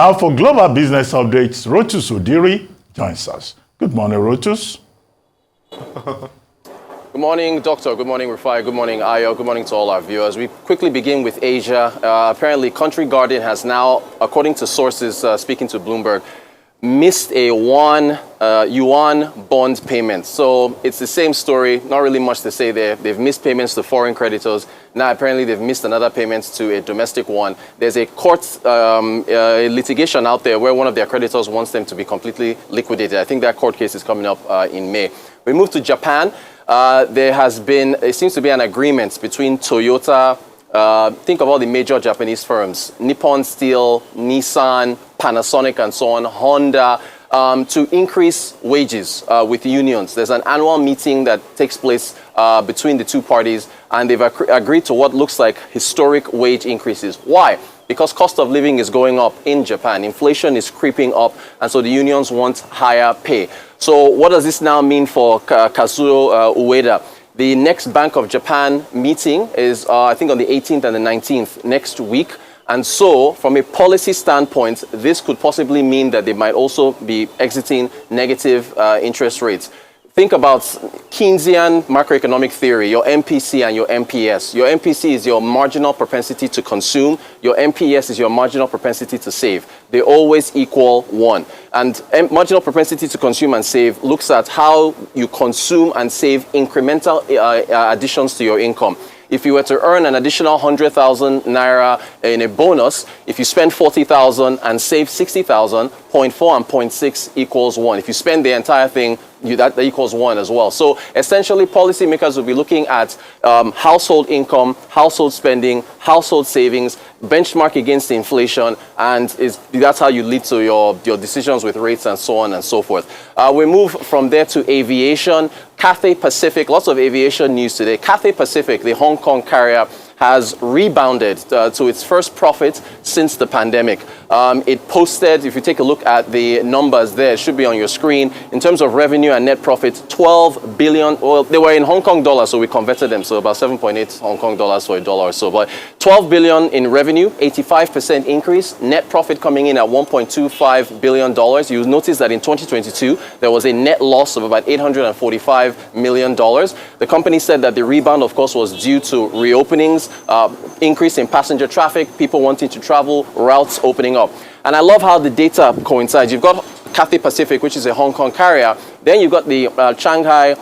Now for global business updates, Rotus Oddiri joins us. Good morning, Rotus. Good morning, Doctor. Good morning, Rufai. Good morning, Ayo. Good morning to all our viewers. We quickly begin with Asia. Apparently, Country Garden has now, according to sources speaking to Bloomberg, missed a yuan bond payment. So it's the same story, not really much to say there. They've missed payments to foreign creditors. Now apparently they've missed another payment to a domestic one. There's a court litigation out there where one of their creditors wants them to be completely liquidated. I think that court case is coming up in May. We move to Japan. It seems to be an agreement between Toyota, think of all the major Japanese firms, Nippon Steel, Nissan, Panasonic and so on, Honda, to increase wages with unions. There's an annual meeting that takes place between the two parties, and they've agreed to what looks like historic wage increases. Why? Because cost of living is going up in Japan. Inflation is creeping up, and so the unions want higher pay. So what does this now mean for Kazuo Ueda? The next Bank of Japan meeting is, I think, on the 18th and the 19th next week. And so, from a policy standpoint, this could possibly mean that they might also be exiting negative interest rates. Think about Keynesian macroeconomic theory, your MPC and your MPS. Your MPC is your marginal propensity to consume. Your MPS is your marginal propensity to save. They always equal 1. And marginal propensity to consume and save looks at how you consume and save incremental additions to your income. If you were to earn an additional 100,000 naira in a bonus, if you spend 40,000 and save 60,000, 0.4 and 0.6 equals 1. If you spend the entire thing, that equals 1 as well. So essentially, policymakers will be looking at household income, household spending, household savings, benchmark against inflation, and that's how you lead to your decisions with rates and so on and so forth. We move from there to aviation. Cathay Pacific, lots of aviation news today. Cathay Pacific, the Hong Kong carrier, has rebounded to its first profit since the pandemic. It posted, if you take a look at the numbers there, it should be on your screen, in terms of revenue and net profit, 12 billion, well, they were in Hong Kong dollars, so we converted them, so about 7.8 Hong Kong dollars for $1 or so, but 12 billion in revenue, 85% increase, net profit coming in at $1.25 billion. You'll notice that in 2022, there was a net loss of about $845 million. The company said that the rebound, of course, was due to reopenings, increase in passenger traffic, people wanting to travel, routes opening up. And I love how the data coincides. You've got Cathay Pacific, which is a Hong Kong carrier. Then you've got the Shanghai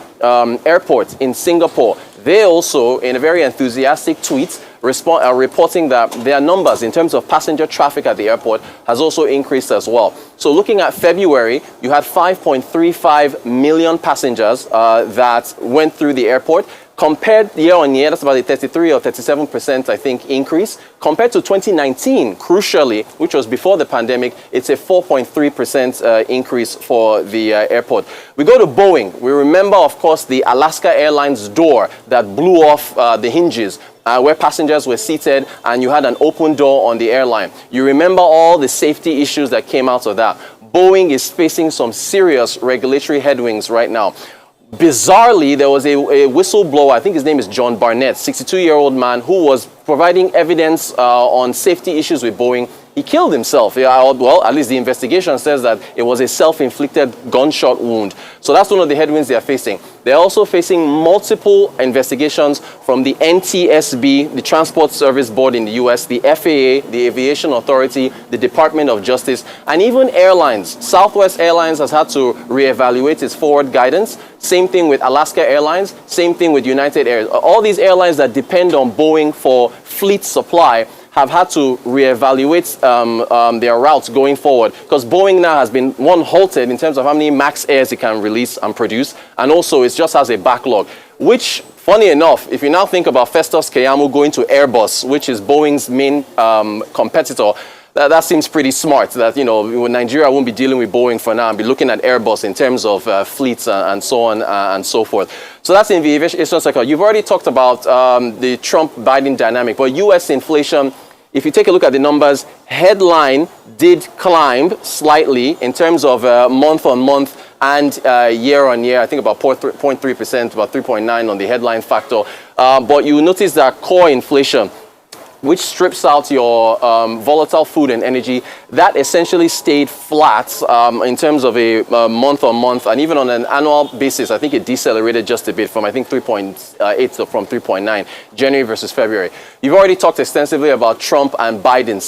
airport in Singapore. They also, in a very enthusiastic tweet, are reporting that their numbers in terms of passenger traffic at the airport has also increased as well. So looking at February, you had 5.35 million passengers that went through the airport. Compared year on year, that's about a 33 or 37%, I think, increase. Compared to 2019, crucially, which was before the pandemic, it's a 4.3% increase for the airport. We go to Boeing. We remember, of course, the Alaska Airlines door that blew off the hinges, where passengers were seated and you had an open door on the airline. You remember all the safety issues that came out of that. Boeing is facing some serious regulatory headwinds right now. Bizarrely, there was a whistleblower, I think his name is John Barnett, 62-year-old man who was providing evidence on safety issues with Boeing. He killed himself. Well, at least the investigation says that it was a self-inflicted gunshot wound. So that's one of the headwinds they are facing. They're also facing multiple investigations from the NTSB, the Transport Service Board in the US, the FAA, the Aviation Authority, the Department of Justice, and even airlines. Southwest Airlines has had to reevaluate its forward guidance. Same thing with Alaska Airlines, same thing with United Air. All these airlines that depend on Boeing for fleet supply have had to reevaluate their routes going forward, because Boeing now has been halted in terms of how many MAX Airs it can release and produce, and also it just has a backlog, which, funny enough, if you now think about Festus Keyamo going to Airbus, which is Boeing's main competitor, that seems pretty smart, that, you know, Nigeria won't be dealing with Boeing for now and be looking at Airbus in terms of fleets and so on and so forth. So that's in the aviation sector. You've already talked about the Trump-Biden dynamic, but U.S. inflation, if you take a look at the numbers, headline did climb slightly in terms of month on month and year on year. I think about 0.3%, about 3.9 on the headline factor. But you notice that core inflation which strips out your volatile food and energy, that essentially stayed flat in terms of a month-on-month, and even on an annual basis, I think it decelerated just a bit from, I think, 3.8 to from 3.9, January versus February. You've already talked extensively about Trump and Biden.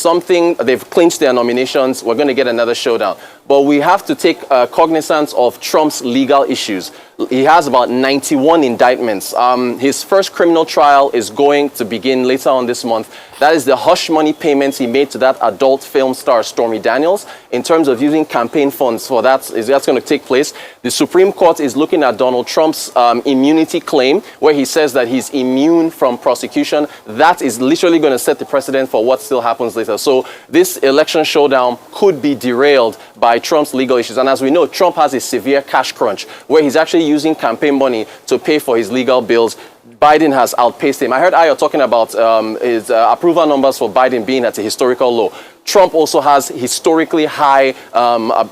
They've clinched their nominations. We're going to get another showdown. But we have to take cognizance of Trump's legal issues. He has about 91 indictments. His first criminal trial is going to begin later on this month. That is the hush money payments he made to that adult film star Stormy Daniels in terms of using campaign funds for that. That's going to take place. The Supreme Court is looking at Donald Trump's immunity claim, where he says that he's immune from prosecution. That is literally going to set the precedent for what still happens later. So this election showdown could be derailed by Trump's legal issues. And as we know, Trump has a severe cash crunch where he's actually using campaign money to pay for his legal bills. Biden has outpaced him. I heard Ayo talking about his approval numbers for Biden being at a historical low. Trump also has historically high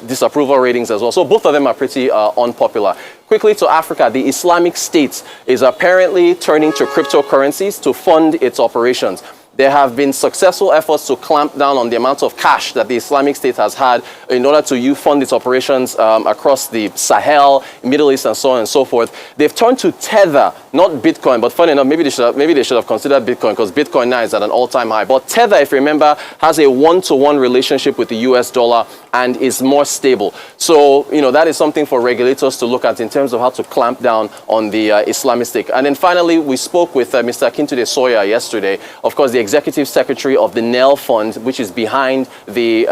disapproval ratings as well. So both of them are pretty unpopular. Quickly to Africa, the Islamic State is apparently turning to cryptocurrencies to fund its operations. There have been successful efforts to clamp down on the amount of cash that the Islamic State has had in order to fund its operations across the Sahel, Middle East, and so on and so forth. They've turned to Tether, not Bitcoin, but funny enough, maybe they should have considered Bitcoin, because Bitcoin now is at an all-time high. But Tether, if you remember, has a one-to-one relationship with the US dollar and is more stable. So, that is something for regulators to look at in terms of how to clamp down on the Islamic State. And then finally, we spoke with Mr. Akintunde Sawyer yesterday, of course, the Executive Secretary of the NEL Fund, which is behind the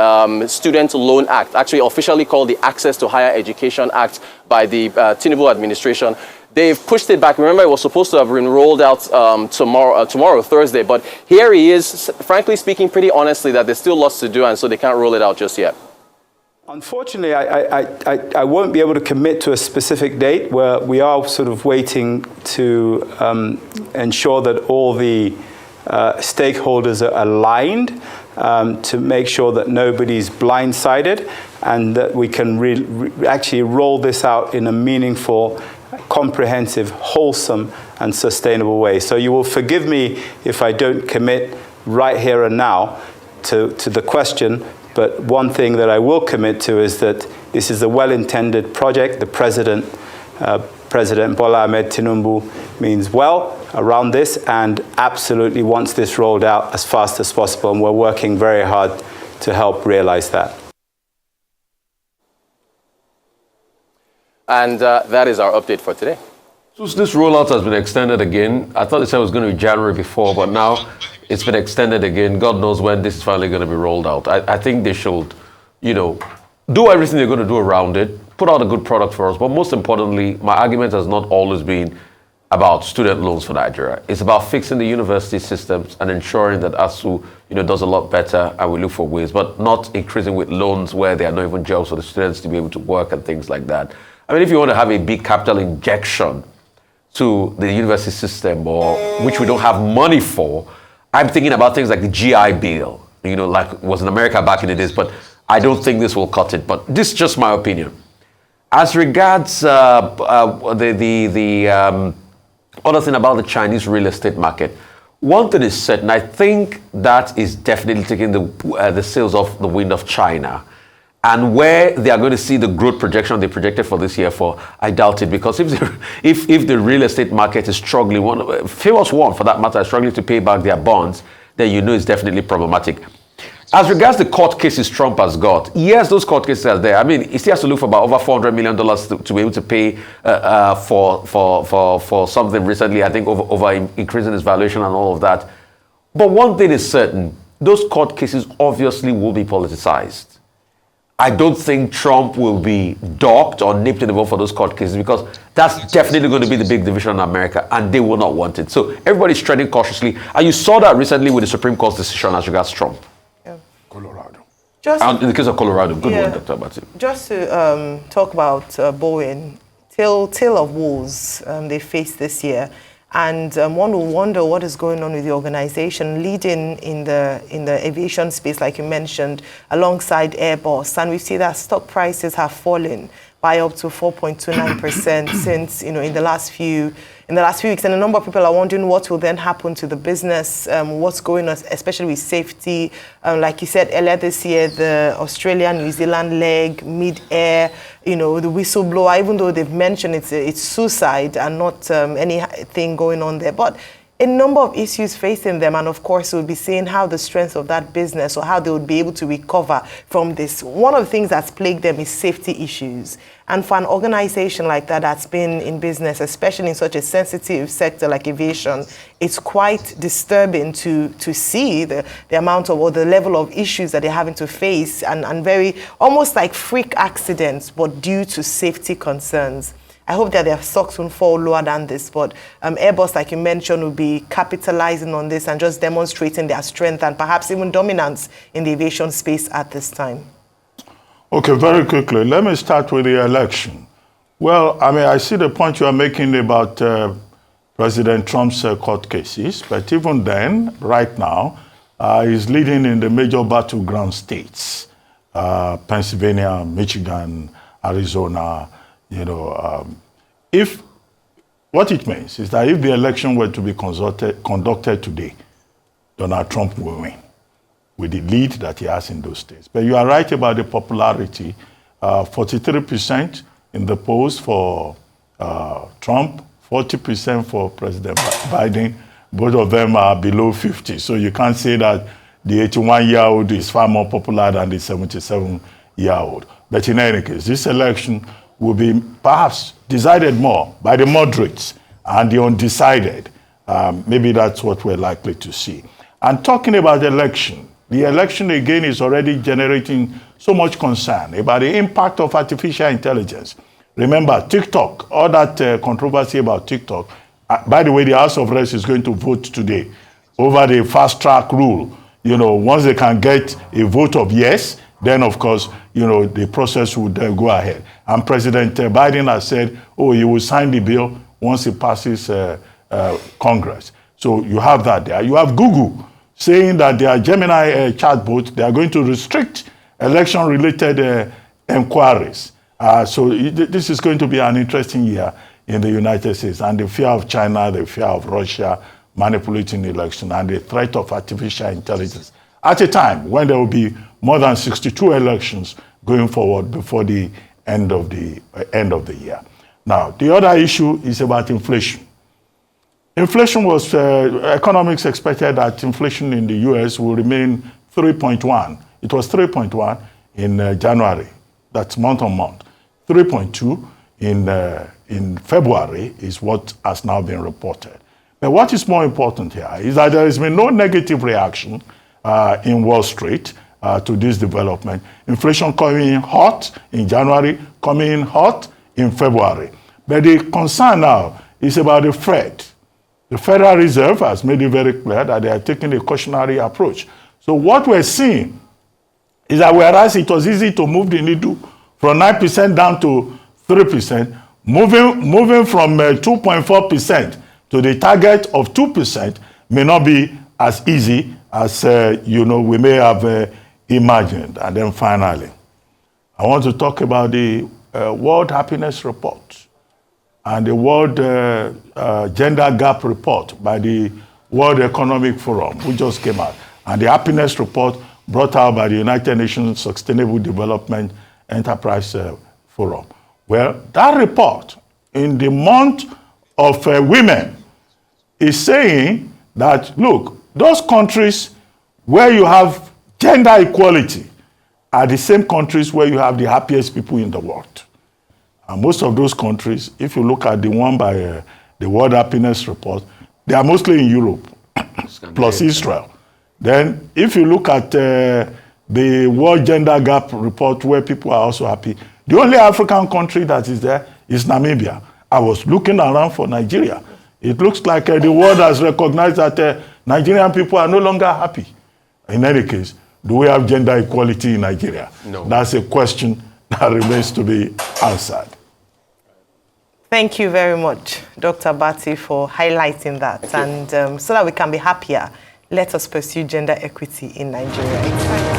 Student Loan Act, actually officially called the Access to Higher Education Act by the Tinubu administration. They've pushed it back. Remember, it was supposed to have been rolled out tomorrow, Thursday. But here he is, frankly speaking, pretty honestly, that there's still lots to do, and so they can't roll it out just yet. Unfortunately, I won't be able to commit to a specific date. Where we are sort of waiting to ensure that all the stakeholders are aligned to make sure that nobody's blindsided, and that we can actually roll this out in a meaningful, comprehensive, wholesome, and sustainable way. So you will forgive me if I don't commit right here and now to the question, but one thing that I will commit to is that this is a well-intended project. The President Bola Ahmed Tinubu means well around this and absolutely wants this rolled out as fast as possible, and we're working very hard to help realize that. And that is our update for today. So this rollout has been extended again. I thought they said it was going to be January before, but now it's been extended again. God knows when this is finally going to be rolled out. I think they should, do everything they're going to do around it, put out a good product for us. But most importantly, my argument has not always been about student loans for Nigeria. It's about fixing the university systems and ensuring that ASU, does a lot better, and we look for ways, but not increasing with loans where there are not even jobs for the students to be able to work and things like that. I mean, if you want to have a big capital injection to the university system, or which we don't have money for, I'm thinking about things like the GI Bill, like it was in America back in the days, but I don't think this will cut it. But this is just my opinion. As regards other thing about the Chinese real estate market, one thing is certain, I think that is definitely taking the sails off the wind of China. And where they are going to see the growth projection they projected for this year I doubt it, because if the real estate market is struggling, famous one for that matter, is struggling to pay back their bonds, then it's definitely problematic. As regards the court cases Trump has got, yes, those court cases are there. I mean, he still has to look for about over $400 million to be able to pay for something recently, I think over increasing his valuation and all of that. But one thing is certain, those court cases obviously will be politicized. I don't think Trump will be docked or nipped in the bud for those court cases, because that's definitely going to be the big division in America, and they will not want it. So everybody's treading cautiously. And you saw that recently with the Supreme Court's decision as regards Trump. Yeah. Colorado. In the case of Colorado. Good one, Dr. Abati. Just to talk about Boeing, tale of woes they faced this year. And one will wonder what is going on with the organization, leading in the aviation space, like you mentioned, alongside Airbus. And we see that stock prices have fallen. by up to 4.29% since, in the last few weeks. And a number of people are wondering what will then happen to the business, what's going on, especially with safety. Like you said earlier this year, the Australia-New Zealand leg, mid-air, the whistleblower, even though they've mentioned it's suicide and not anything going on there. But a number of issues facing them, and of course we'll be seeing how the strength of that business or how they would be able to recover from this. One of the things that's plagued them is safety issues. And for an organization like that that's been in business, especially in such a sensitive sector like aviation, it's quite disturbing to see the amount of, or the level of issues that they're having to face, and very almost like freak accidents, but due to safety concerns. I hope that their stocks will fall lower than this, but Airbus, like you mentioned, will be capitalizing on this and just demonstrating their strength and perhaps even dominance in the aviation space at this time. Okay, very quickly, let me start with the election. Well, I see the point you are making about President Trump's court cases, but even then, right now, he's leading in the major battleground states, Pennsylvania, Michigan, Arizona. If what it means is that if the election were to be conducted today, Donald Trump will win with the lead that he has in those states. But you are right about the popularity. 43% in the polls for Trump, 40% for President Biden. Both of them are below 50. So you can't say that the 81-year-old is far more popular than the 77-year-old. But in any case, this election will be perhaps decided more by the moderates and the undecided. Maybe that's what we're likely to see. And talking about the election again is already generating so much concern about the impact of artificial intelligence. Remember, TikTok, all that controversy about TikTok. By the way, the House of Reps is going to vote today over the fast track rule. Once they can get a vote of yes, then, of course, the process would go ahead. And President Biden has said, he will sign the bill once it passes Congress. So you have that there. You have Google saying that their Gemini chatbot, they are going to restrict election-related inquiries. So this is going to be an interesting year in the United States. And the fear of China, the fear of Russia manipulating the election, and the threat of artificial intelligence at a time when there will be more than 62 elections going forward before the end of the year. Now, the other issue is about inflation. Inflation was, economics expected that inflation in the US will remain 3.1. It was 3.1 in January, that's month on month. 3.2 in February is what has now been reported. But what is more important here is that there has been no negative reaction in Wall Street to this development. Inflation coming in hot in January, coming in hot in February. But the concern now is about the Fed. The Federal Reserve has made it very clear that they are taking a cautionary approach. So what we're seeing is that whereas it was easy to move the needle from 9% down to 3%, moving from 2.4% to the target of 2% may not be as easy as we may have imagined. And then finally, I want to talk about the World Happiness Report and the World Gender Gap Report by the World Economic Forum, which just came out. And the Happiness Report brought out by the United Nations Sustainable Development Enterprise Forum. Well, that report in the month of women is saying that, look, those countries where you have gender equality are the same countries where you have the happiest people in the world. And most of those countries, if you look at the one by the World Happiness Report, they are mostly in Europe, plus Israel. Then if you look at the World Gender Gap Report, where people are also happy, the only African country that is there is Namibia. I was looking around for Nigeria. It looks like the world has recognized that Nigerian people are no longer happy. In any case, do we have gender equality in Nigeria? No. That's a question that remains to be answered. Thank you very much, Dr. Bati, for highlighting that. And so that we can be happier, let us pursue gender equity in Nigeria.